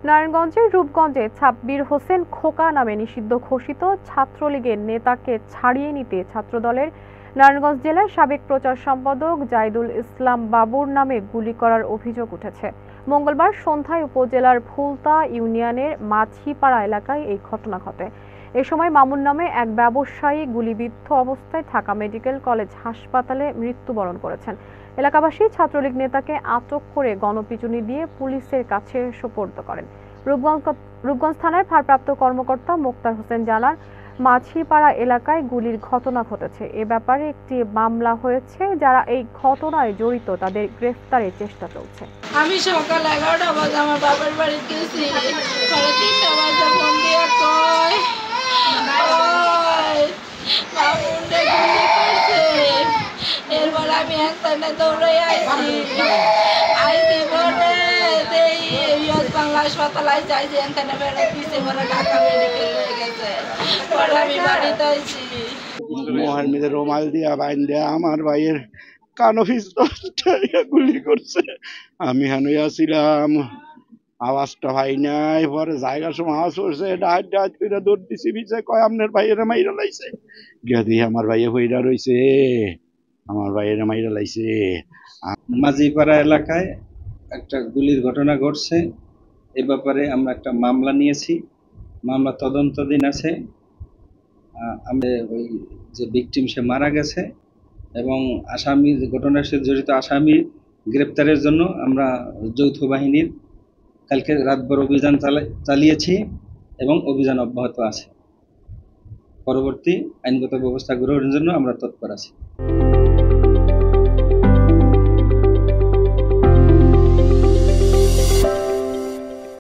নারায়ণগঞ্জের রূপগঞ্জে সাব্বির হোসেন খোকা নামে নিষিদ্ধ ঘোষিত ছাত্রলীগের নেতাকে ছাড়িয়ে নিতে ছাত্রদলের নারায়ণগঞ্জ জেলার সাবেক প্রচার সম্পাদক জাহিদুল ইসলাম বাবুর নামে গুলি করার অভিযোগ উঠেছে। মঙ্গলবার সন্ধ্যায় উপজেলার ফুলতা ইউনিয়নের মাঝিপাড়া এলাকায় এই ঘটনা ঘটে। এ সময় মামুন নামে এক ব্যবসায়ী গুলিবিদ্ধ অবস্থায় ঢাকা মেডিকেল কলেজ হাসপাতালে মৃত্যুবরণ করেছেন। এলাকাবাসী ছাত্রলীগ নেতাকে আটক করে গণপিটুনি দিয়ে পুলিশের কাছে সোপর্দ করেন। রূপগঞ্জ থানার ভারপ্রাপ্ত কর্মকর্তা মোক্তার হোসেন জানান, মাঝিপাড়া এলাকায় গুলির ঘটনা ঘটেছে। এ ব্যাপারে একটি মামলা হয়েছে। যারা এই ঘটনায় জড়িত তাদের গ্রেফতারের চেষ্টা চলছে। আমি সকাল 11টা বাজে আমার বাবার বাড়ি গেছি। 3:30টা বাজে ফোন দিয়ে কয় মামুনরে গুলি করছে। এরপর আমি একটানে দৌড়ে আইছি পরে বাংলা হাসপাতাল যাইছি একটানে বেড়ে দিছে, পরে ঢাকা মেডিকেল হয়ে গেছে। পরে আমি বাড়িতে আইছি। মোহাম্মদ রোমাল দিয়া বাইন দেয়া আমার ভাইয়ের কানফিস গুলি করছে। আমি হানুয়া ছিলাম, আওয়াজটা ভাই নাই। পরে জায়গার সময় আওয়াজ করছে, ডাহাত ডাহাত করে দৌড় দিছি, বিছে কয় আপনার ভাইয়েরা মাইরা লাইছে। গিয়া দিয়ে আমার ভাইয়ে হইরা রইছে, আমার ভাইয়েরা মাইরা লাইছে। মাঝিপাড়া এলাকায় একটা গুলির ঘটনা ঘটছে। এ ব্যাপারে আমরা একটা মামলা নিয়েছি, মামলা তদন্তাধীন আছে। আমরা ওই যে ভিকটিম সে মারা গেছে এবং আসামি ঘটনার সাথে জড়িত আসামি গ্রেপ্তারের জন্য আমরা যৌথ বাহিনীর কালকে রাতভর অভিযান চালিয়েছি এবং অভিযান অব্যাহত আছে। পরবর্তী আইনগত ব্যবস্থা গ্রহণের জন্য আমরা তৎপর আছি।